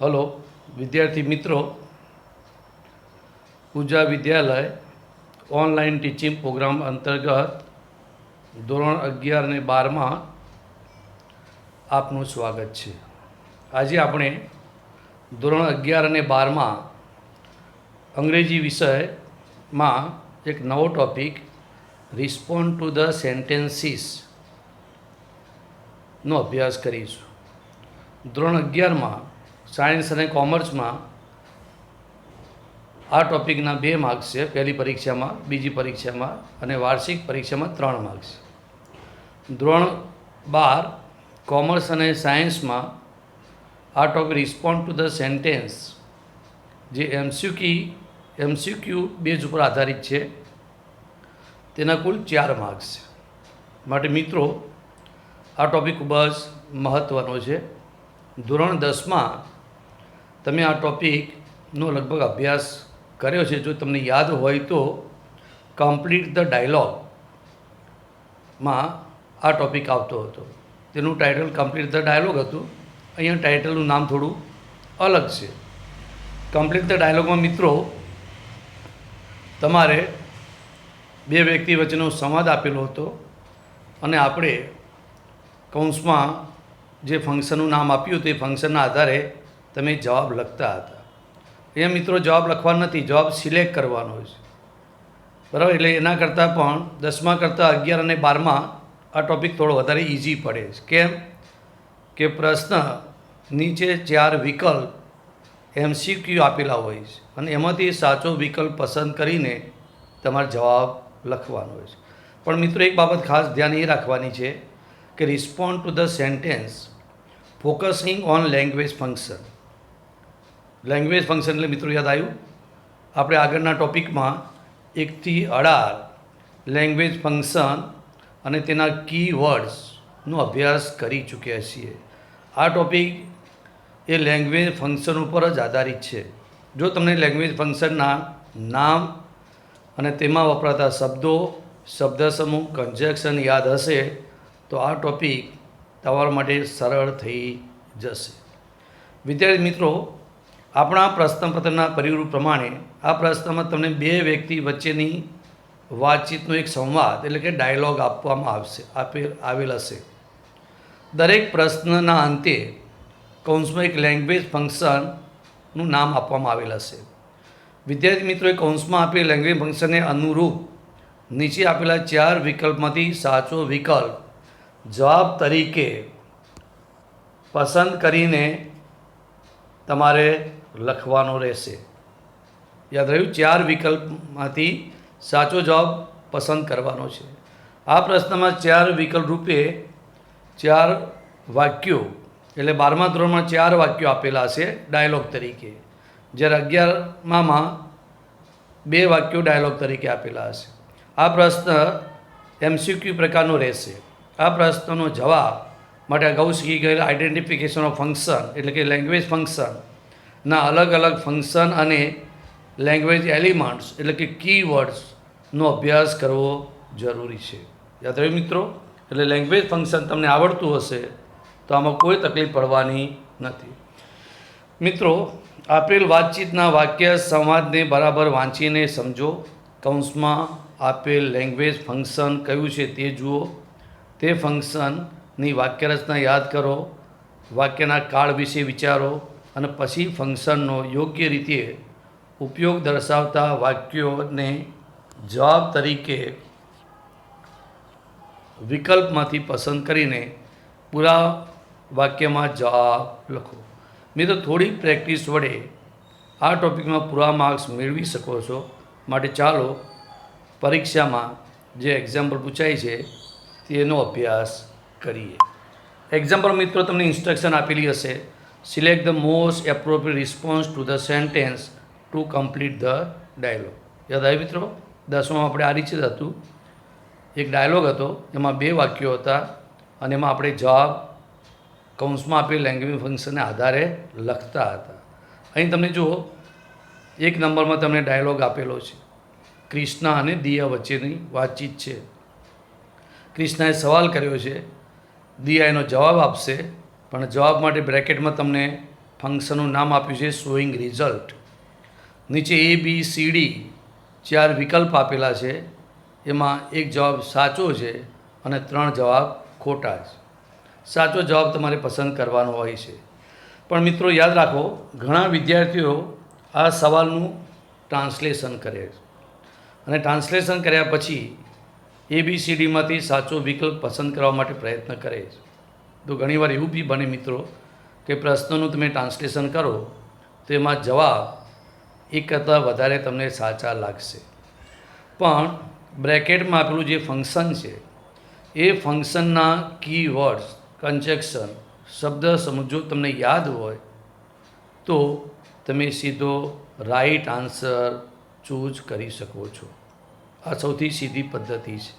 Hello વિદ્યાર્થી મિત્રો, પૂજા વિદ્યાલય online teaching programme અંતર્ગત ધોરણ 11 અને 12માં આપનું સ્વાગત છે। આજે આપણે ધોરણ 11 અને 12માં અંગ્રેજી વિષયમાં એક નવો ટૉપિક રિસ્પોન્ડ ટુ ધ સેન્ટેન્સીસનો અભ્યાસ કરીશું। ધોરણ 11માં સાયન્સ અને કોમર્સમાં આ ટૉપિકના 2 માર્ક્સ છે, પહેલી પરીક્ષામાં, બીજી પરીક્ષામાં અને વાર્ષિક પરીક્ષામાં 3 માર્ક્સ। ધોરણ 12 કોમર્સ અને સાયન્સમાં આ topic respond to the sentence જે એમસીક્યુ બેઝ ઉપર આધારિત છે, તેના કુલ 4 માર્ક્સ છે। માટે મિત્રો આ ટૉપિક ખૂબ જ મહત્ત્વનો છે। ધોરણ 10માં તમે આ ટૉપિકનો લગભગ અભ્યાસ કર્યો છે। જો તમને યાદ હોય તો કમ્પ્લીટ ધ ડાયલોગમાં આ ટૉપિક આવતો હતો, તેનું ટાઇટલ કમ્પ્લીટ ધ ડાયલોગ હતું। અહીંયા ટાઇટલનું નામ થોડું અલગ છે। કમ્પ્લીટ ધ ડાયલોગમાં મિત્રો તમારે 2 વ્યક્તિ વચ્ચેનો સંવાદ આપેલો હતો અને આપણે કૌંસમાં જે ફંક્શનનું નામ આપ્યું તે ફંક્શનના આધારે તમે જવાબ લખતા હતા। અહીંયા મિત્રો જવાબ લખવા નથી, જવાબ સિલેક્ટ કરવાનો છે, બરાબર। એટલે એના કરતાં પણ 10મા કરતાં 11 અને 12માં આ ટૉપિક થોડો વધારે ઇઝી પડે છે। કેમ કે પ્રશ્ન નીચે 4 વિકલ્પ એમસીક્યુ આપેલા હોય છે અને એમાંથી સાચો વિકલ્પ પસંદ કરીને તમારે જવાબ લખવાનો હોય છે। પણ મિત્રો એક બાબત ખાસ ધ્યાન એ રાખવાની છે કે respond to the sentence focusing on language function. Language function એટલે મિત્રો યાદ આવ્યું, આપણે આગળના ટૉપિકમાં 1 થી 18 લેંગ્વેજ ફંક્શન અને તેના કીવર્ડ્સનો અભ્યાસ કરી ચૂક્યા છીએ। આ ટૉપિક એ લેંગ્વેજ ફંક્શન ઉપર જ આધારિત છે। જો તમને લેંગ્વેજ ફંક્શનના નામ અને તેમાં વપરાતા શબ્દો, શબ્દ સમૂહ, કન્જક્શન યાદ હશે તો આ ટૉપિક તમારા માટે સરળ થઈ જશે। વિદ્યાર્થી મિત્રો, આપણા પ્રશ્નપત્રના પરિરૂપ પ્રમાણે આ પ્રશ્નમાં તમને 2 વ્યક્તિ વચ્ચેની વાતચીતનો એક સંવાદ એટલે કે ડાયલોગ આપવામાં આવેલ હશે। દરેક પ્રશ્નના અંતે કૌંસમાં એક લેંગ્વેજ ફંક્શનનું નામ આપવામાં આવેલ હશે। વિદ્યાર્થી મિત્રો, એ કૌંસમાં આપેલ લેંગ્વેજ ફંક્શનને અનુરૂપ નીચે આપેલા 4 વિકલ્પમાંથી સાચો વિકલ્પ જવાબ તરીકે પસંદ કરીને તમારે લખવાનો રહેશે। યાદ રહ્યું, 4 વિકલ્પમાંથી સાચો જવાબ પસંદ કરવાનો છે। આ પ્રશ્નમાં 4 વિકલ્પ રૂપે 4 વાક્યો એટલે 12મા ધોરણમાં 4 વાક્યો આપેલા હશે ડાયલોગ તરીકે, જ્યારે 11મામાં 2 વાક્યો ડાયલોગ તરીકે આપેલા હશે। આ પ્રશ્ન એમસીક્યુ પ્રકારનો રહેશે। આ પ્રશ્નનો જવાબ માટે અગાઉ શીખી ગયેલા આઇડેન્ટિફિકેશન ઓફ ફંક્શન એટલે કે લેંગ્વેજ ફંક્શનના અલગ અલગ ફંક્શન અને લેંગ્વેજ એલિમેન્ટ્સ એટલે કે કીવર્ડ્સનો અભ્યાસ કરવો જરૂરી છે। યાદ રહ્યું મિત્રો, એટલે લેંગ્વેજ ફંક્શન તમને આવડતું હશે તો આમાં કોઈ તકલીફ પડવાની નથી। મિત્રો, આપેલ વાતચીતના વાક્ય સંવાદને બરાબર વાંચીને સમજો। કૌંસમાં આપેલ લેંગ્વેજ ફંક્શન કયું છે તે જુઓ, તે ફંક્શનની વાક્યરચના યાદ કરો, વાક્યના કાળ વિશે વિચારો અને પછી ફંક્શનનો યોગ્ય રીતે ઉપયોગ દર્શાવતા વાક્યોને જવાબ તરીકે વિકલ્પમાંથી પસંદ કરીને પૂરા વાક્યમાં જવાબ લખો। મિત્રો, થોડી પ્રેક્ટિસ વડે આ ટૉપિકમાં પૂરા માર્ક્સ મેળવી શકો છો। માટે ચાલો પરીક્ષામાં જે એક્ઝામ્પલ પૂછાય છે તેનો અભ્યાસ કરીએ। એક્ઝામ્પલ મિત્રો તમને ઇન્સ્ટ્રક્શન આપેલી હશે, select the most appropriate response to the sentence to complete the dialogue. યાદ આવ્યું મિત્રો, 10માં આપણે આ રીતે હતું, એક ડાયલોગ હતો, એમાં 2 વાક્યો હતા અને એમાં આપણે જવાબ કૌંસમાં આપેલ લેંગ્વેજ ફંક્શનને આધારે લખતા હતા। અહીં તમને જુઓ, 1 નંબરમાં તમને ડાયલોગ આપેલો છે, કૃષ્ણા અને દિયા વચ્ચેની વાતચીત છે। કૃષ્ણાએ સવાલ કર્યો છે, દિયા એનો જવાબ આપશે, પણ જવાબ માટે બ્રેકેટમાં તમને ફંક્શનનું નામ આપ્યું છે શોઈંગ રિઝલ્ટ. નીચે ABCD 4 વિકલ્પ આપેલા છે, એમાં એક જવાબ સાચો છે અને 3 જવાબ ખોટા છે. સાચો જવાબ તમારે પસંદ કરવાનો હોય છે. પણ મિત્રો યાદ રાખો, ઘણા વિદ્યાર્થીઓ આ સવાલનું ટ્રાન્સલેશન કરે છે અને ટ્રાન્સલેશન કર્યા પછી ABCDમાંથી સાચો વિકલ્પ પસંદ કરવા માટે પ્રયત્ન કરે છે. તો ઘણીવાર એવું બી બને મિત્રો કે પ્રશ્નનું તમે ટ્રાન્સલેશન કરો તો એમાં જવાબ એક કરતાં વધારે તમને સાચા લાગશે. પણ બ્રેકેટમાં આપેલું જે ફંક્શન છે એ ફંક્શનના કીવર્ડ્સ, કન્જેક્શન, શબ્દ સમજો તમને યાદ હોય તો તમે સીધો રાઈટ આન્સર ચૂઝ કરી શકો છો. આ સૌથી સીધી પદ્ધતિ છે.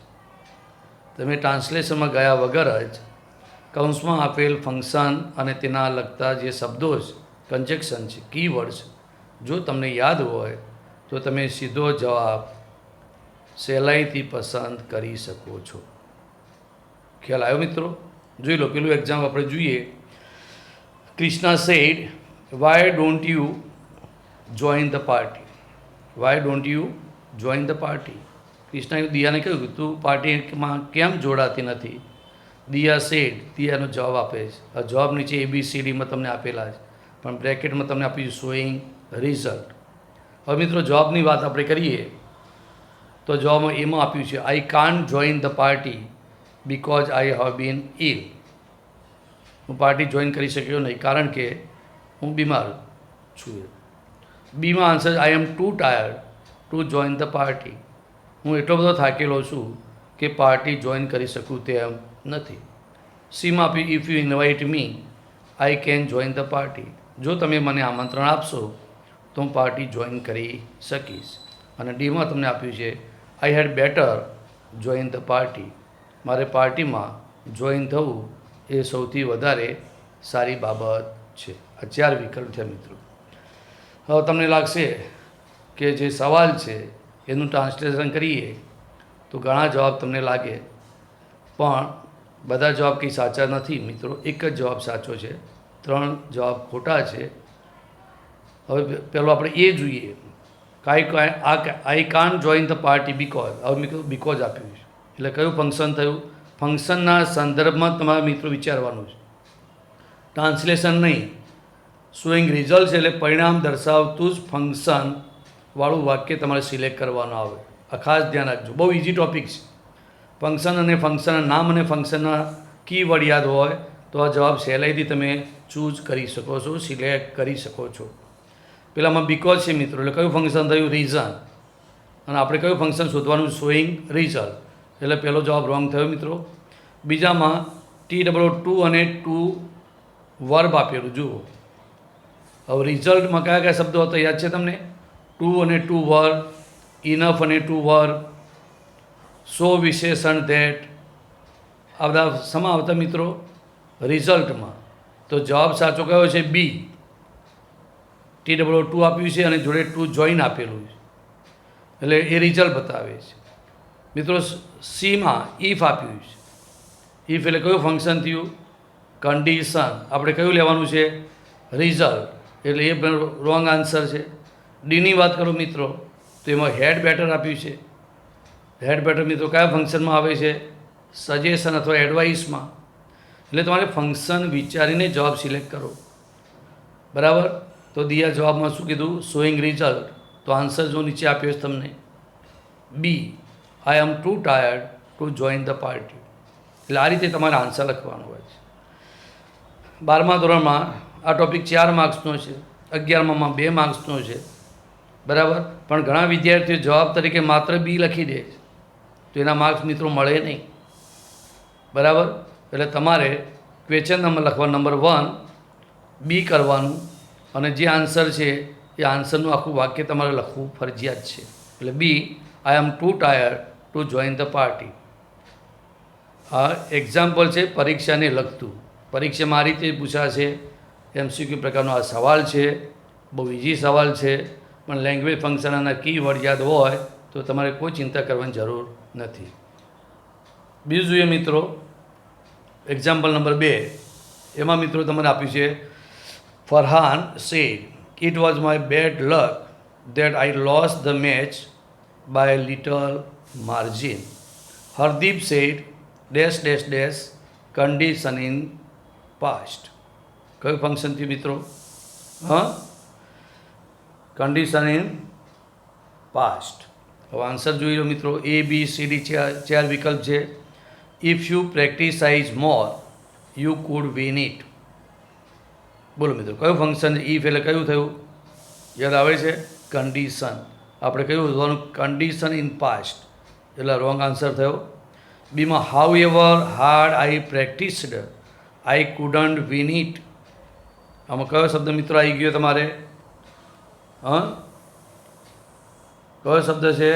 તમે ટ્રાન્સલેશનમાં ગયા વગર જ કૌંસમાં આપેલ ફંક્શન અને તેના લગતા જે શબ્દો છે, કન્જેક્શન છે, કીવર્ડ્સ, જો તમને યાદ હોય તો તમે સીધો જવાબ સહેલાઈથી પસંદ કરી શકો છો. ખ્યાલ આવ્યો મિત્રો? જોઈ લો, પેલું એક્ઝામ આપણે જોઈએ. Krishna said, why don't you join the party? Why don't you join the party? કૃષ્ણાએ દિયાને કહ્યું કે તું પાર્ટીમાં કેમ જોડાતી નથી? દિયા સેડ, દિયાનો જવાબ આપે છે. આ જવાબ નીચે ABCDમાં તમને આપેલા છે, પણ બ્રેકેટમાં તમને આપ્યું શોઈંગ રિઝલ્ટ. હવે મિત્રો જવાબની વાત આપણે કરીએ તો જવાબમાં એમાં આપ્યું છે I can't join the party because I have been ill. હું પાર્ટી જોઈન કરી શક્યો નહીં કારણ કે હું બીમાર છું. બીમાં answer I am too tired to join the party. હું એટલો બધો થાકેલો છું કે પાર્ટી જોઈન કરી શકું તેમ નથી. સીમાં આપ્યું if you invite me I can join the party. જો તમે મને આમંત્રણ આપશો તો હું પાર્ટી જોઈન કરી શકીશ. અને ડીમાં તમને આપ્યું છે I had better join the party. મારે પાર્ટીમાં જોઈન થવું એ સૌથી વધારે સારી બાબત છે. આ 4 વિકલ્પ છે મિત્રો. હવે તમને લાગશે કે જે સવાલ છે એનું ટ્રાન્સલેશન કરીએ તો ઘણા જવાબ તમને લાગે, પણ બધા જવાબ કંઈ સાચા નથી મિત્રો. એક જ જવાબ સાચો છે, 3 જવાબ ખોટા છે. હવે પહેલો આપણે એ જોઈએ. આઈ can't join the party because. હવે મેં કીધું બિકોઝ આપ્યું છે એટલે કયું ફંક્શન થયું? ફંક્શનના સંદર્ભમાં તમારા મિત્રો વિચારવાનું છે, ટ્રાન્સલેશન નહીં. શોઈંગ રિઝલ્ટ છે એટલે પરિણામ દર્શાવતું જ ફંક્શનવાળું વાક્ય તમારે સિલેક્ટ કરવાનું આવે. આ ખાસ ધ્યાન રાખજો, બહુ ઇઝી ટોપિક છે. ફંક્શન અને ફંક્શનના નામ અને ફંક્શનના કીવર્ડ યાદ હોય તો આ જવાબ સહેલાઈથી તમે ચૂઝ કરી શકો છો, સિલેક્ટ કરી શકો છો. પેલામાં બિકોઝ છે મિત્રો એટલે કયું ફંક્શન થયું? રીઝન. અને આપણે કયું ફંક્શન શોધવાનું? Showing result. એટલે પહેલો જવાબ રોંગ થયો મિત્રો. બીજામાં TW2 અને 2 વર્બ આપેલું જુઓ. હવે રિઝલ્ટમાં કયા કયા શબ્દો હતા યાદ છે તમને? 2 અને 2 વર્બ, ઇનફ અને 2 વર્બ, સો વિશેષણ ધેટ. આ બધા સમા આવતા મિત્રો રિઝલ્ટમાં. તો જવાબ સાચો કયો છે? બી. TW2 આપ્યું છે અને જોડે 2 જોઈન આપેલું છે એટલે એ રિઝલ્ટ બતાવે છે મિત્રો. સીમાં ઇફ આપ્યું છે. ઇફ એટલે કયું ફંક્શન થયું? કન્ડિશન. આપણે કયું લેવાનું છે? રિઝલ્ટ. એટલે એ પણ રોંગ આન્સર છે. ડીની વાત કરું મિત્રો તો એમાં હેડ બેટર આપ્યું છે. હેડ બેટર મિત્રો કયા ફંક્શનમાં આવે છે? સજેશન અથવા એડવાઇસમાં. એટલે તમારે ફંક્શન વિચારીને જવાબ સિલેક્ટ કરો, બરાબર? તો દિયા જવાબમાં શું કીધું? Showing result. તો આન્સર જો નીચે આપ્યો છે તમને B, I am too tired to join the party. એટલે આ રીતે તમારે આન્સર લખવાનો હોય છે. 12મા ધોરણમાં આ ટૉપિક 4 માર્ક્સનો છે, 11મામાં 2 માર્ક્સનો છે, બરાબર? પણ ઘણા વિદ્યાર્થીઓ જવાબ તરીકે માત્ર બી લખી દે છે તો એના માર્ક્સ મિત્રો મળે નહીં, બરાબર? એટલે તમારે ક્વેશ્ચન નંબર લખવા નંબર 1 બી કરવાનું અને જે આન્સર છે એ આન્સરનું આખું વાક્ય તમારે લખવું ફરજિયાત છે. એટલે B, I am too tired to join the party. આ એક્ઝામ્પલ છે પરીક્ષાને લગતું. પરીક્ષામાં આ રીતે પૂછાશે. MCQ પ્રકારનો આ સવાલ છે, બહુ ઇઝી સવાલ છે, પણ લેંગ્વેજ ફંક્શનના કીવર્ડ યાદ હોય તો તમારે કોઈ ચિંતા કરવાની જરૂર નથી. બીજું જોઈએ મિત્રો એક્ઝામ્પલ નંબર 2. એમાં મિત્રો તમારે આપ્યું છે Farhan said, "It was my bad luck that I lost the match by a little margin." Hardeep said, dash dash dash condition in past. કયું ફંક્શન થયું મિત્રો? હા, કન્ડિશન ઇન પાસ્ટ. હવે આન્સર જોઈ લો મિત્રો. A B C D ચાર વિકલ્પ છે. If you practise more you could win it. બોલો મિત્રો, કયું ફંક્શન? ઇફ એટલે કયું થયું? યાદ આવે છે? કન્ડિશન. આપણે કયું શોધવાનું? કન્ડિશન ઇન પાસ્ટ, એટલે રોંગ આન્સર થયો. બીમાં however hard I practised I couldn't win it. આમાં કયો શબ્દ મિત્રો આવી ગયો તમારે? હા, કયો શબ્દ છે?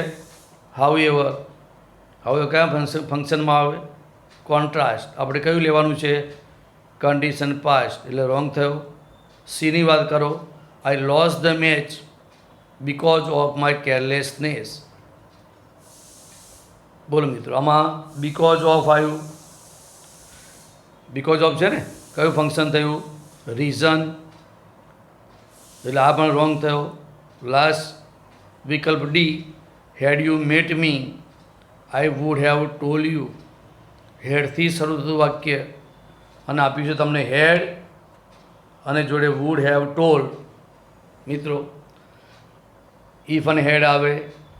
How ever. હાઉ એવર કયા ફંક્શનમાં આવે? કોન્ટ્રાસ્ટ. આપણે કયું લેવાનું છે? કન્ડિશન પાસ્ટ, એટલે રોંગ થયો. સીની વાત કરો. I lose the match because of my carelessness. બોલો મિત્રો, આમાં બિકોઝ ઓફ આવ્યું. બિકોઝ ઓફ છે ને, કયું ફંક્શન થયું? રીઝન, એટલે આ પણ રોંગ થયો. લાસ્ટ વિકલ્પ D, had you met me I would have told you. હેડથી શરૂ થતું વાક્ય અને આપ્યું છે તમને હેડ અને જોડે વુડ હેવ ટોલ. મિત્રો, ઇફ અને હેડ આવે,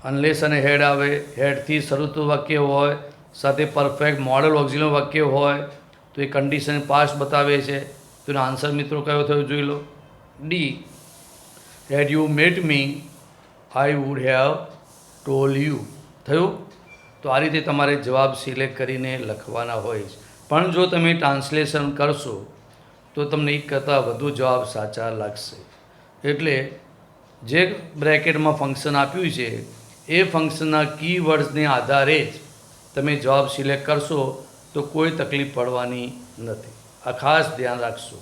અનલેસ અને હેડ આવે, હેડથી શરૂ થતું વાક્ય હોય, સાથે પરફેક્ટ મોડલ ઓક્ઝિલરી વાક્ય હોય તો એ કન્ડિશન પાસ્ટ બતાવે છે. તો એનો આન્સર મિત્રો કયો થયો જોઈ લો? D, had you met me I would have told you. થયું? તો આ રીતે તમારે જવાબ સિલેક્ટ કરીને લખવાના હોય છે. પણ જો તમે ટ્રાન્સલેશન કરશો તો તમને એક કરતાં વધુ જવાબ સાચા લાગશે. એટલે જે બ્રેકેટમાં ફંક્શન આપ્યું છે એ ફંક્શનના કીવર્ડ્સને આધારે જ તમે જવાબ સિલેક્ટ કરશો તો કોઈ તકલીફ પડવાની નથી. આ ખાસ ધ્યાન રાખશો.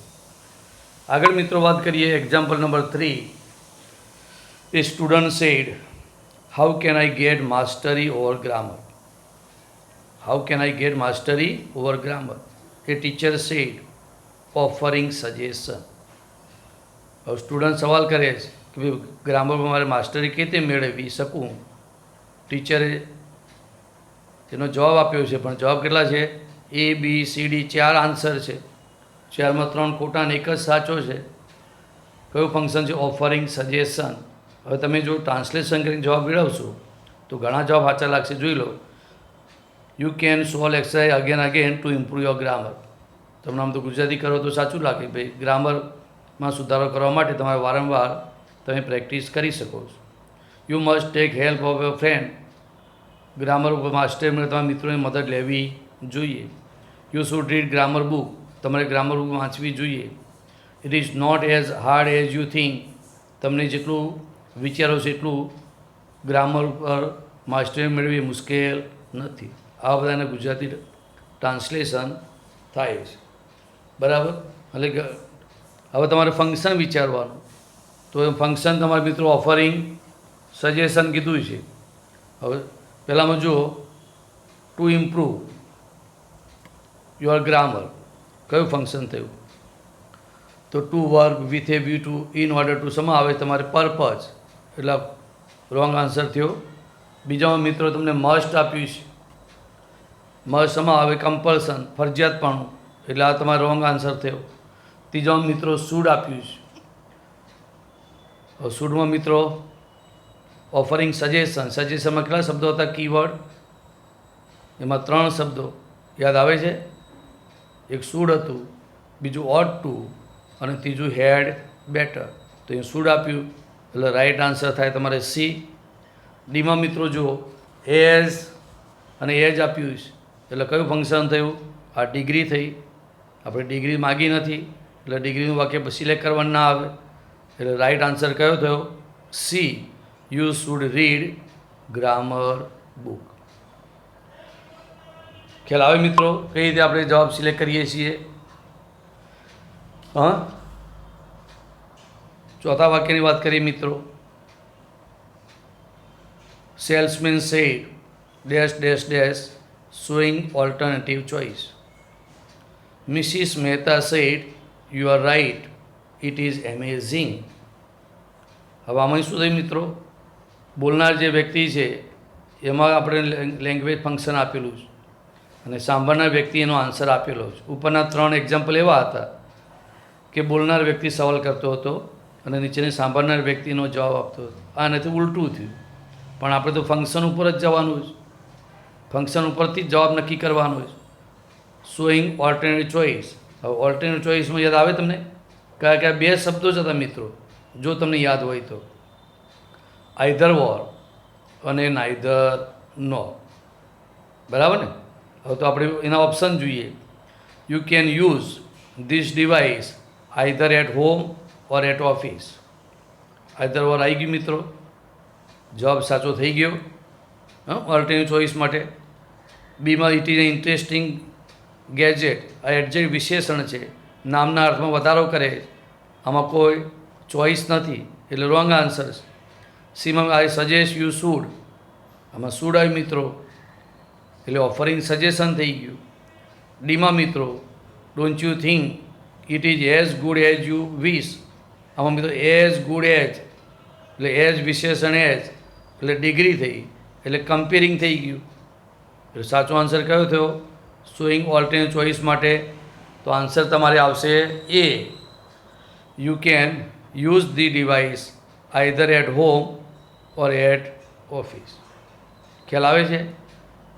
આગળ મિત્રો વાત કરીએ. Example number 3. A student said, how can I get mastery over grammar. How can I get mastery over grammar? A teacher said, offering suggestion. હવે સ્ટુડન્ટ સવાલ કરે છે કે ભાઈ ગ્રામરમાં મારે માસ્ટરી કેવી રીતે મેળવી શકું? ટીચરે તેનો જવાબ આપ્યો છે, પણ જવાબ કેટલા છે? A B C D 4 answer છે. 4માં 3 ખોટા અને 1 જ સાચો છે. કયું ફંક્શન છે? Offering suggestion. હવે તમે જો ટ્રાન્સલેશન કરીને જવાબ મેળવશો તો ઘણા જવાબ સાચા લાગશે. જોઈ લો. You can solve exercise again to improve your grammar. તમને આમ તો ગુજરાતી કરો તો સાચું લાગે, ભાઈ ગ્રામરમાં સુધારો કરવા માટે તમારે વારંવાર તમે પ્રેક્ટિસ કરી શકો છો. You must take help of your friend. Grammar ઉપર માસ્ટર તમારા મિત્રોની મદદ લેવી જોઈએ. You should read grammar book. તમારે ગ્રામર બુક વાંચવી જોઈએ. It is not as hard as you think. તમને જેટલું વિચારો છે એટલું ગ્રામર ઉપર માસ્ટરી મેળવી મુશ્કેલ નથી. આ બધાને ગુજરાતી ટ્રાન્સલેશન થાય છે. બરાબર? એટલે કે હવે તમારે ફંક્શન વિચારવાનું. તો એ ફંક્શન તમારા મિત્રો ઓફરિંગ સજેશન કીધું છે. હવે પહેલાંમાં જુઓ, ટુ ઇમ્પ્રૂવ યોર ગ્રામર. કયું ફંક્શન થયું? તો to work with a view to in order to શમાં આવે? તમારે પર્પઝ, એટલે રોંગ આન્સર થયો. બીજામાં મિત્રો તમને મસ્ટ આપ્યું છે. મસ્ટ શમાં આવે? કમ્પલ્સન, ફરજિયાતપણું, એટલે આ તમારો રોંગ આન્સર થયો. ત્રીજામાં મિત્રો શુડ આપ્યું છે. હવે શુડમાં મિત્રો ઓફરિંગ સજેશન. સજેશનમાં કેટલા શબ્દો હતા? કીવર્ડ. એમાં 3 શબ્દો યાદ આવે છે? એક શુડ હતું, બીજું ઓટ ટુ અને ત્રીજું હેડ બેટર. તો એ શુડ આપ્યું એટલે રાઈટ આન્સર થાય તમારે સી. ડીમાં મિત્રો જુઓ, એઝ અને એજ આપ્યું છે એટલે કયું ફંક્શન થયું? આ ડિગ્રી થઈ. આપણે ડિગ્રી માગી નથી એટલે ડિગ્રીનું વાક્ય સિલેક્ટ કરવાનું ના આવે. એટલે રાઈટ આન્સર કયો થયો? C, you should read grammar book. ખ્યાલ આવે મિત્રો કઈ રીતે આપણે જવાબ સિલેક્ટ કરીએ છીએ? હા, ચોથા વાક્યની વાત કરીએ મિત્રો. Salesman said dash dash dash showing alternative choice. Mrs. Mehta said, "You are right. It is amazing. હવે આમાં શું થયું મિત્રો, બોલનાર જે વ્યક્તિ છે એમાં આપણે લેંગ્વેજ ફંક્શન આપેલું છે અને સાંભળનાર વ્યક્તિ એનો આન્સર આપેલો છે. ઉપરના 3 એક્ઝામ્પલ એવા હતા કે બોલનાર વ્યક્તિ સવાલ કરતો હતો અને નીચેની સાંભળનાર વ્યક્તિનો જવાબ આપતો હતો. આ નથી ઉલટું થયું, પણ આપણે તો ફંક્શન ઉપર જ જવાનું છે, ફંક્શન ઉપરથી જ જવાબ નક્કી કરવાનો છે. Showing alternate choice. હવે ઓલ્ટરનેટ ચોઇસમાં યાદ આવે તમને કયા કયા 2 શબ્દો જ હતા મિત્રો, જો તમને યાદ હોય તો, આઈધર વોર અને નાઈધર નો. બરાબર ને? હવે તો આપણે એના ઓપ્શન જોઈએ. You can use this device either at home or at office. Either or આવી ગયું મિત્રો, જવાબ સાચો થઈ ગયો ઓલ્ટરનેટ ચોઇસ માટે. બીમાં ઇટ ઇઝ ઇન્ટરેસ્ટિંગ ગેજેટ. આ એડજેક્ટ વિશેષણ છે, નામના અર્થમાં વધારો કરે, આમાં કોઈ ચોઇસ નથી એટલે રોંગ આન્સર છે. સીમાં આઈ સજેસ્ટ યુ શુડ, આમાં શુડ આવ્યું મિત્રો એટલે ઓફરિંગ સજેશન થઈ ગયું. ડીમાં મિત્રો don't you think it is as good as you wish, આમાં મિત્રો એઝ ગુડ એઝ એટલે એઝ વિશેષણ એઝ એટલે ડિગ્રી થઈ એટલે કમ્પેરિંગ થઈ ગયું. એટલે સાચો આન્સર કયો થયો શોઈંગ ઓલ્ટરનેટ ચોઇસ માટે? તો આન્સર તમારે આવશે A. You can use the device either at home or at office. ખ્યાલ આવે છે?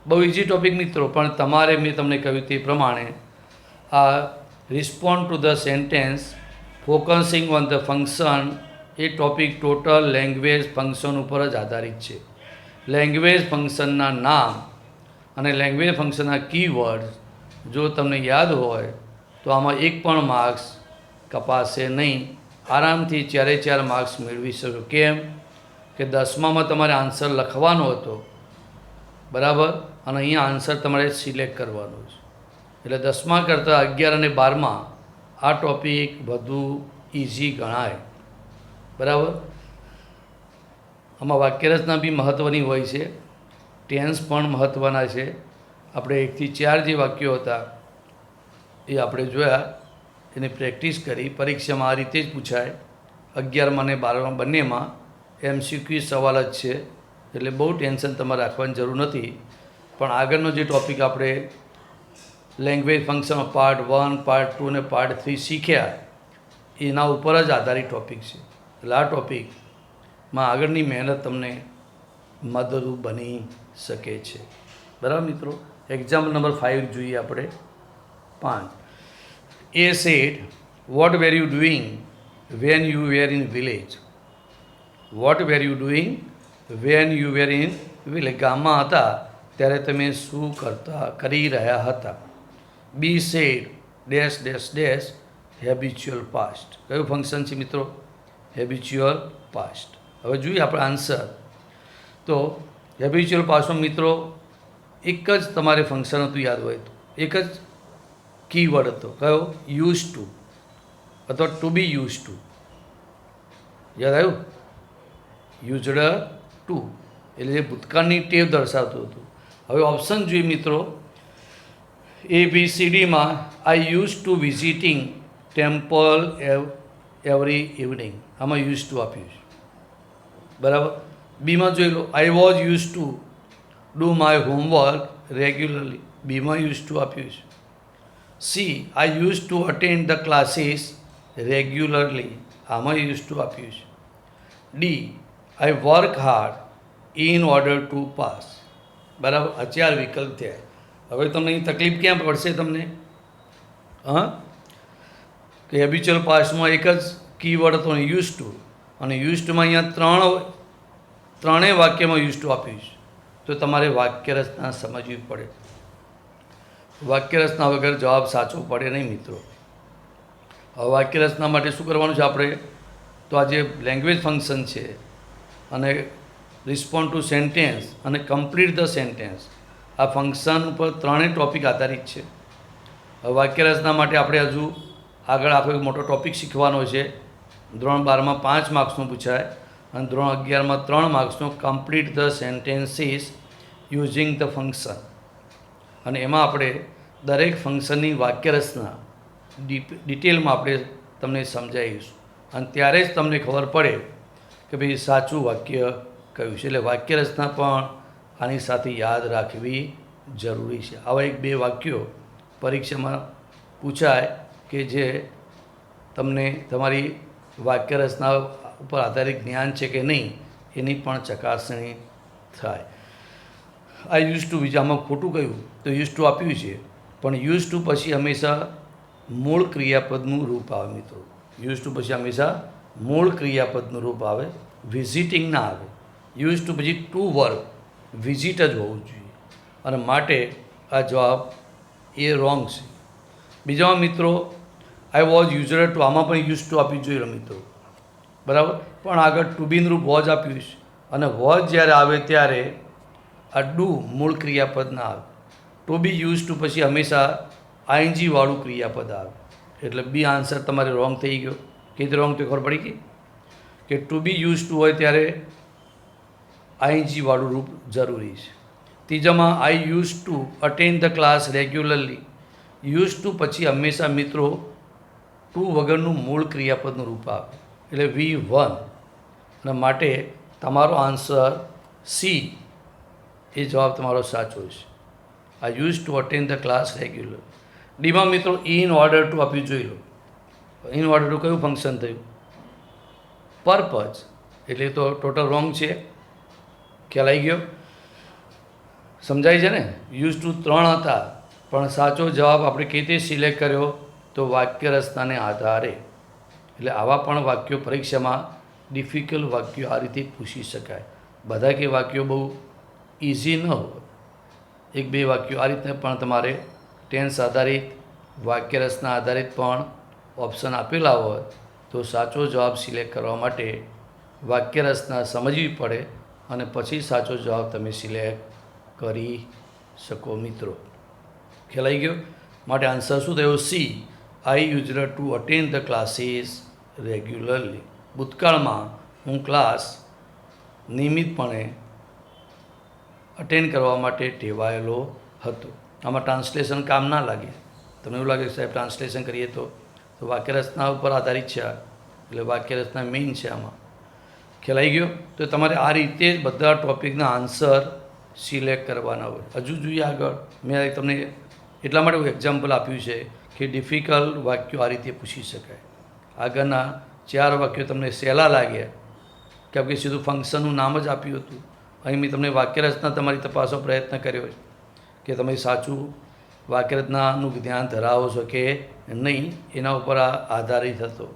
બહુ ઇઝી ટોપિક મિત્રો, પણ તમારે મેં તમને કહ્યું તે પ્રમાણે આ respond to the sentence focusing on the function A topic total language function ઉપર જ આધારિત છે. લેંગ્વેજ ફંક્શનના નામ અને લેંગ્વેજ ફંક્શનના કીવર્ડ જો તમને યાદ હોય તો આમાં એક પણ માર્ક્સ કપાશે નહીં. આરામથી 4 માર્ક્સ મેળવી શકો. કેમ કે 10મામાં તમારે આન્સર લખવાનો હતો, બરાબર, અને અહીંયા આન્સર તમારે સિલેક્ટ કરવાનો છે. એટલે 10મા કરતાં 11 અને 12માં આ ટોપિક વધુ ઇઝી ગણાય. બરાબર. આમાં વાક્યરચના બી મહત્ત્વની હોય છે, ટેન્સ પણ મહત્ત્વના છે. આપણે 1 થી 4 જે વાક્યો હતા એ આપણે જોયા, એની પ્રેક્ટિસ કરી. પરીક્ષામાં આ રીતે જ પૂછાય. 11માં અને 12માં બંનેમાં MCQ સવાલ જ છે, એટલે બહુ ટેન્શન તમારે રાખવાની જરૂર નથી. પણ આગળનો જે ટૉપિક આપણે લેંગ્વેજ ફંક્શન પાર્ટ 1, પાર્ટ 2 અને પાર્ટ 3 શીખ્યા એના ઉપર જ આધારિત ટૉપિક છે. એટલે આ ટૉપિકમાં આગળની મહેનત તમને મદદરૂપ બની શકે છે. બરાબર મિત્રો. એક્ઝામ્પલ નંબર 5 જોઈએ આપણે. 5. A said what were you doing when you were in village. What were you doing when you were in village. ગામમાં હતા ત્યારે તમે શું કરી રહ્યા હતા? B said dash dash dash habitual past. કયું ફંક્શન છે મિત્રો? Habitual past. હવે જોઈએ આપણે આન્સર. તો હેબિચ્યુઅલ પાસ્ટમાં મિત્રો એક જ તમારે ફંક્શન હતું, યાદ હોય તો એક જ કીવર્ડ હતો. કયો? યુઝ ટુ અથવા ટુ બી યુઝ ટુ. યાદ આવ્યું? યુઝડ ટુ એટલે જે ભૂતકાળની ટેવ દર્શાવતું હતું. હવે ઓપ્શન જોઈએ મિત્રો. ABCDમાં I use to visiting temple every evening, આમાં યુઝ ટુ આપ્યું છે. બરાબર. બીમાં જોઈ લો. I was use to do my homework regularly, બીમાં યુઝ ટુ આપ્યું છે. C I use to attend the classes regularly, આમાં યુઝ ટુ આપ્યું છે. D I work hard in order to pass. બરાબર. આ 4 વિકલ્પ થયા. હવે તમને અહીં તકલીફ ક્યાં પડશે તમને? કે હેબિચ્યુઅલ પાસ્ટમાં એક જ કીવર્ડ હતો યુઝ ટુ, અને યુઝ ટુમાં અહીંયા ત્રણેય વાક્યમાં યુઝ ટુ આપ્યું છે. તો તમારે વાક્ય રચના સમજવી પડે. વાક્ય રચના વગર જવાબ સાચો પડે નહીં મિત્રો. હવે વાક્ય રચના માટે શું કરવાનું છે આપણે? તો આ જે લેંગ્વેજ ફંક્શન છે અને રિસ્પોન્ડ ટુ સેન્ટેન્સ અને કમ્પ્લીટ ધ સેન્ટેન્સ, આ ફંક્શન ઉપર ત્રણેય ટૉપિક આધારિત છે. હવે વાક્ય રચના માટે આપણે હજુ આગળ આખો એક મોટો ટૉપિક શીખવાનો છે. ધોરણ 12માં 5 માર્ક્સનું પૂછાય અને ધોરણ 11માં 3 માર્ક્સનું complete the sentences using the function. અને એમાં આપણે દરેક ફંક્શનની વાક્ય રચના ડિટેલમાં આપણે તમને સમજાવીશું અને ત્યારે જ તમને ખબર પડે કે ભાઈ સાચું વાક્ય કયું છે. એટલે વાક્ય રચના પણ આની સાથે યાદ રાખવી જરૂરી છે. આવા એક બે વાક્યો પરીક્ષામાં પૂછાય કે જે તમને તમારી વાક્ય રચના ઉપર આધારિત જ્ઞાન છે કે નહીં એની પણ ચકાસણી થાય. આ યુઝ ટુ બીજામાં ખોટું કહ્યું તો યુઝ ટુ આપ્યું છે, પણ યુઝ ટુ પછી હંમેશા મૂળ ક્રિયાપદનું રૂપ આવે મિત્રો. યુઝ ટુ પછી હંમેશા મૂળ ક્રિયાપદનું રૂપ આવે, વિઝિટિંગ ના આવે. યુઝ ટુ પછી ટુ વર્બ વિઝિટ જ હોવું જોઈએ અને માટે આ જવાબ એ રોંગ છે. બીજામાં મિત્રો આઈ વોઝ યુઝર ટુ, આમાં પણ યુઝ ટુ આપવી જોઈએ મિત્રો, બરાબર, પણ આગળ ટુ બીનું રૂપ વોઝ આપ્યું છે અને વોઝ જ્યારે આવે ત્યારે આ ડુ મૂળ ક્રિયાપદ ના આવે. ટુ બી યુઝ ટુ પછી હંમેશા આઈએનજી વાળું ક્રિયાપદ આવે, એટલે બી આન્સર તમારે રોંગ થઈ ગયો. કઈ રીતે રોંગ તો ખબર પડી ગઈ કે ટુ બી યુઝ ટુ હોય ત્યારે આઈએનજી વાળું રૂપ જરૂરી છે. ત્રીજામાં I use to attend the class regularly. Use to પછી હંમેશા મિત્રો ટુ વગરનું મૂળ ક્રિયાપદનું રૂપ આવે, એટલે વી વન, અને માટે તમારો આન્સર સી એ જવાબ તમારો સાચો છે. આ use to attend the class regular. ડીમાં મિત્રો ઇન ઓર્ડર ટુ આપ્યું જોઈ લો. ઇન ઓર્ડર ટુ કયું ફંક્શન થયું? પર્પઝ, એટલે તો ટોટલ રોંગ છે. ખ્યાલ આવી ગયો? સમજાય છે ને? યુઝ ટુ 3 હતા પણ સાચો જવાબ આપણે કઈ રીતે સિલેક્ટ કર્યો તો વાક્ય રચનાને આધારે. એટલે આવા પણ વાક્યો પરીક્ષામાં ડિફિકલ્ટ વાક્યો આ રીતે પૂછી શકાય. બધા કે વાક્યો બહુ ઇઝી ન હોય, એક બે વાક્યો આ રીતે પણ તમારે ટેન્સ આધારિત વાક્ય રચના આધારિત પણ ઓપ્શન આપેલા હોય તો સાચો જવાબ સિલેક્ટ કરવા માટે વાક્ય રચના સમજવી પડે અને પછી સાચો જવાબ તમે સિલેક્ટ કરી શકો મિત્રો. ખ્યાલ આવી ગયો? માટે આન્સર શું થયો? C, I user two attend the classes regularly. ભૂતકાળમાં હું ક્લાસ નિયમિતપણે અટેન્ડ કરવા માટે ટેવાયેલો હતો. આમાં ટ્રાન્સલેશન કામ ના લાગે. તમને એવું લાગે સાહેબ ટ્રાન્સલેશન કરીએ તો વાક્ય રચના ઉપર આધારિત છે, એટલે વાક્ય રચના મેઇન છે આમાં. ખ્યાલ આવી ગયો? તો તમારે આ રીતે જ બધા ટૉપિકના આન્સર સિલેક્ટ કરવાના હોય. હજુ જોઈએ આગળ. મેં તમને એટલા માટે એક્ઝામ્પલ આપ્યું છે કે ડિફિકલ્ટ વાક્યો આ રીતે પૂછી શકાય. આગળના 4 વાક્યો તમને સહેલા લાગ્યા કેમ કે સીધું ફંક્શનનું નામ જ આપ્યું હતું. અહીં મેં તમને વાક્ય રચના તમારી તપાસવાનો પ્રયત્ન કર્યો છે કે તમે સાચું વાક્ય રચનાનું ધ્યાન ધરાવો છો કે નહીં, એના ઉપર આ આધારિત હતો.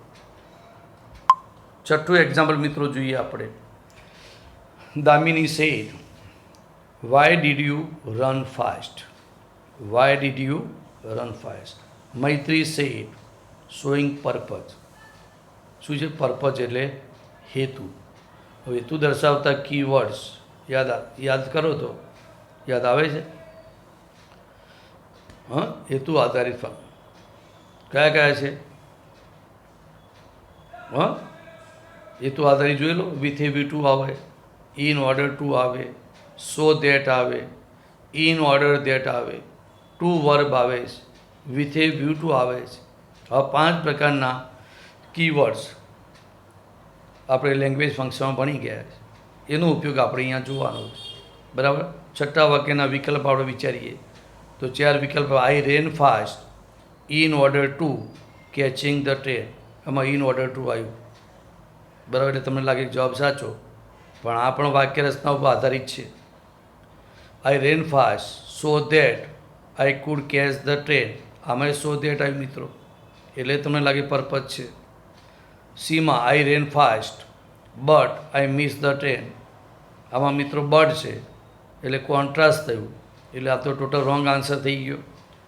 છઠ્ઠું એક્ઝામ્પલ મિત્રો જોઈએ આપણે. Damini said, why did you run fast? Why did you run fast? Maitri said, showing purpose. શું છે પર્પઝ? એટલે હેતુ. હેતુ દર્શાવતા કીવર્ડ્સ યાદ કરો તો યાદ આવે છે? હા, હેતુ આધારિત કયા કયા છે? હા, હેતુ આધારિત જોઈ લો. વિથ એ વ્યૂ ટુ આવે, ઇન ઓર્ડર ટુ આવે, સો દેટ આવે, ઇન ઓર્ડર દેટ આવે, ટુ વર્બ આવે છે, વિથ એ વ્યૂ ટુ આવે છે. આ 5 પ્રકારના કીવર્ડ્સ આપણે લેંગ્વેજ ફંક્શનમાં ભણી ગયા છે. એનો ઉપયોગ આપણે અહીંયા જોવાનો છે, બરાબર. છઠ્ઠા વાક્યના વિકલ્પ આપણે વિચારીએ તો 4 વિકલ્પ. I ran fast in order to catching the train. એમાં ઇન ઓર્ડર ટુ આવ્યું, બરાબર, એટલે તમને લાગે જવાબ સાચો, પણ આ પણ વાક્ય રચના ઉપર આધારિત છે. I ran fast so that I could catch the train. આમાં સો દેટ આવ્યું મિત્રો, એટલે તમને લાગે પર્પઝ છે. સીમાં I ran fast but I miss the train. આમાં મિત્રો બટ છે એટલે કોન્ટ્રાસ્ટ થયું, એટલે આ તો ટોટલ રોંગ આન્સર થઈ ગયો.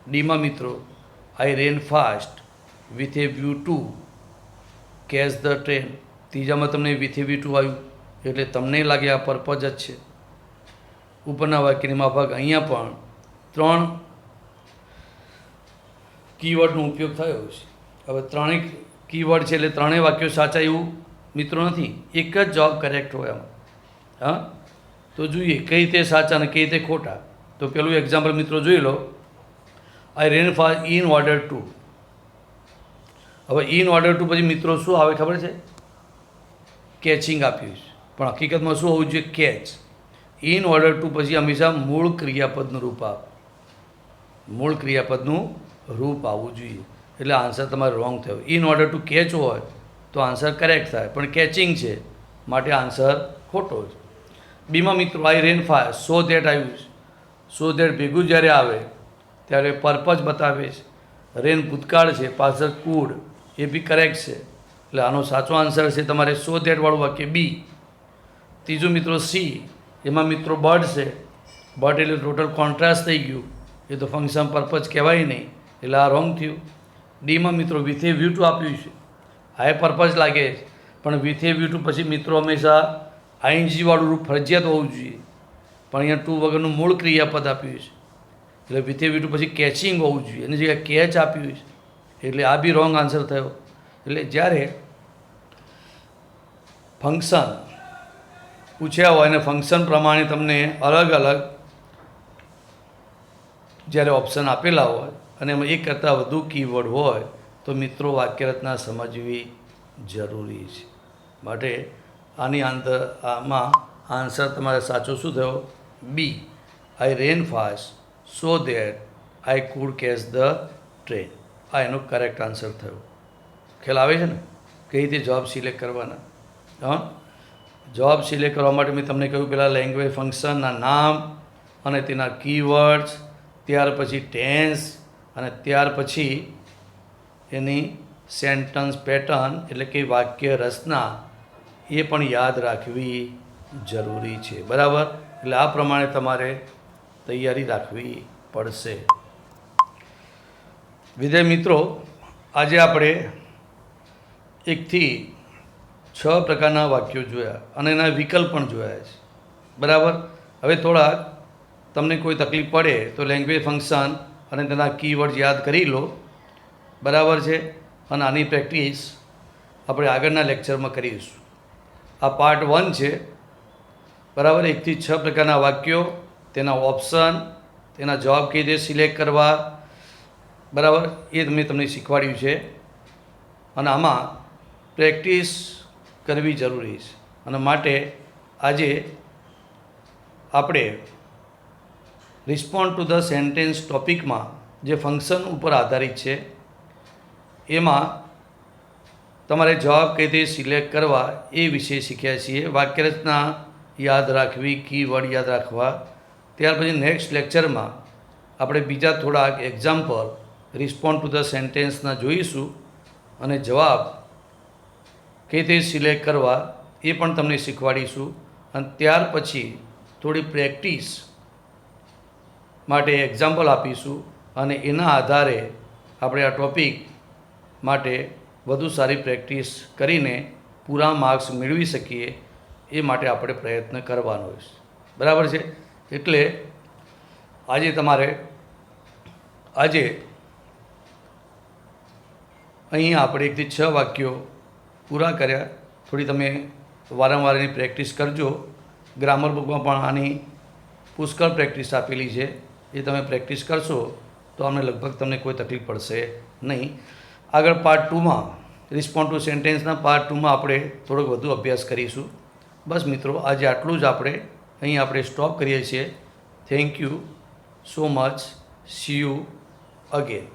ડીમાં મિત્રો I ran fast with a view to catch the train. ત્રીજામાં તમને વિથ એ વ્યૂ ટુ આવ્યું એટલે તમને લાગે આ પર્પઝ જ છે. ઉપરના વાક્યની માફક અહીંયા પણ 3 કીવર્ડનો ઉપયોગ થયો છે. હવે 3 કીવર્ડ છે એટલે 3 વાક્યો સાચા એવું મિત્રો નથી, એક જ જવાબ કરેક્ટ હોય આમાં. હા, તો જોઈએ કઈ રીતે સાચા અને કઈ રીતે ખોટા. તો પેલું એક્ઝામ્પલ મિત્રો જોઈ લો. આઈ ran fast in order two. હવે ઇન ઓર્ડર ટુ પછી મિત્રો શું આવે ખબર છે? કેચિંગ આપ્યું છે, પણ હકીકતમાં શું હોવું જોઈએ? કેચ. ઇન ઓર્ડર ટુ પછી હંમેશા મૂળ ક્રિયાપદનું રૂપ આવે, મૂળ ક્રિયાપદનું રૂપ આવવું જોઈએ. એટલે આન્સર તમારે રોંગ થયો. ઇન ઓર્ડર ટુ કેચ હોય તો આન્સર કરેક્ટ થાય, પણ કેચિંગ છે માટે આન્સર ખોટો છે. બીમાં મિત્રો I ran fast, so that આવ્યું છે. સો ધેટ ભેગું જ્યારે આવે ત્યારે પર્પઝ બતાવે છે. રેન ભૂતકાળ છે, પાછળ કુડ, એ બી કરેક્ટ છે. એટલે આનો સાચો આન્સર છે તમારે સો ધેટવાળું વાક્ય બી. ત્રીજું મિત્રો સી, એમાં મિત્રો બર્ડ છે. બર્ડ એટલે ટોટલ કોન્ટ્રાસ્ટ થઈ ગયું, એ તો ફંક્શન પર્પઝ કહેવાય નહીં, એટલે આ રોંગ થયું. ડીમાં મિત્રો વિથ એ વ્યૂ ટુ આપ્યું છે. આ એ પર્પઝ લાગે છે, પણ વિથ એ વ્યૂ ટુ પછી મિત્રો હંમેશા આઈએનજીવાળું રૂપ ફરજિયાત હોવું જોઈએ, પણ અહીંયા ટુ વગરનું મૂળ ક્રિયાપદ આપ્યું છે. એટલે વિથ એ વ્યૂ ટુ પછી કેચિંગ હોવું જોઈએ, એની જગ્યાએ કેચ આપ્યું છે, એટલે આ બી રોંગ આન્સર થયો. એટલે જ્યારે ફંક્શન પૂછ્યા હોય અને ફંક્શન પ્રમાણે તમને અલગ અલગ જ્યારે ઓપ્શન આપેલા હોય અને એમાં એક કરતાં વધુ કીવર્ડ હોય તો મિત્રો વાક્યરચના સમજવી જરૂરી છે. માટે આમાં આન્સર તમારે સાચો શું થયો? B. I ran fast so that I could catch the train. આ એનો કરેક્ટ આન્સર થયો. ખ્યાલ આવે છે ને કઈ રીતે જવાબ સિલેક્ટ કરવાના? હા, જવાબ સિલેક્ટ કરવા માટે મેં તમને કહ્યું પહેલાં લેંગ્વેજ ફંક્શનના નામ અને તેના કીવર્ડ્સ, ત્યાર પછી ટેન્સ, અને ત્યાર પછી એની સેન્ટન્સ પેટર્ન એટલે કે વાક્ય રચના એ પણ યાદ રાખવી જરૂરી છે. બરાબર? એટલે આ પ્રમાણે તમારે તૈયારી રાખવી પડશે. વિદ્યાર્થી મિત્રો, આજે આપણે 1 થી 6 પ્રકારના વાક્યો જોયા અને એના વિકલ્પ પણ જોયા છે. બરાબર? હવે થોડાક તમને કોઈ તકલીફ પડે તો લેંગ્વેજ ફંક્શન અને તેના કીવર્ડ યાદ કરી લો. બરાબર છે? અને આની પ્રેક્ટિસ આપણે આગળના લેક્ચરમાં કરીશું. આ પાર્ટ 1 છે. બરાબર? 1 થી 6 પ્રકારના વાક્યો, તેના ઓપ્શન, તેના જવાબ કઈ રીતે સિલેક્ટ કરવા, બરાબર, એ મેં તમને શીખવાડ્યું છે. અને આમાં પ્રેક્ટિસ કરવી જરૂરી છે. અને માટે આજે આપણે રિસ્પોન્ડ ટુ ધ સેન્ટેન્સ ટોપિકમાં જે ફંક્શન ઉપર આધારિત છે એમાં તમારે જવાબ કઈ રીતે સિલેક્ટ કરવા એ વિશે શીખ્યા છીએ. વાક્યરચના યાદ રાખવી, કીવર્ડ યાદ રાખવા. ત્યાર પછી નેક્સ્ટ લેક્ચરમાં આપણે બીજા થોડાક એક્ઝામ્પલ રિસ્પોન્ડ ટુ ધ સેન્ટેન્સના જોઈશું અને જવાબ કઈ રીતે સિલેક્ટ કરવા એ પણ તમને શીખવાડીશું. અને ત્યાર પછી થોડી પ્રેક્ટિસ માટે એક્ઝામ્પલ આપીશું અને એના આધારે આપણે આ ટૉપિક માટે વધુ સારી પ્રેક્ટિસ કરીને પૂરા માર્ક્સ મેળવી શકીએ એ માટે આપણે પ્રયત્ન કરવાનો છે. બરાબર છે? એટલે આજે અહીં આપણે 1 થી 6 વાક્યો પૂરા કર્યા. થોડી તમે વારંવાર એની પ્રેક્ટિસ કરજો. ગ્રામર બુકમાં પણ આની પુષ્કળ પ્રેક્ટિસ આપેલી છે. એ તમે પ્રેક્ટિસ કરશો તો અમને લગભગ તમને કોઈ તકલીફ પડશે નહીં. આગળ પાર્ટ 2માં રિસ્પોન્ડ ટુ સેન્ટેન્સના પાર્ટ 2માં આપણે થોડોક વધુ અભ્યાસ કરીશું. બસ મિત્રો, આજે આટલું જ અહીં આપણે સ્ટોપ કરીએ છીએ. Thank you so much. C you again.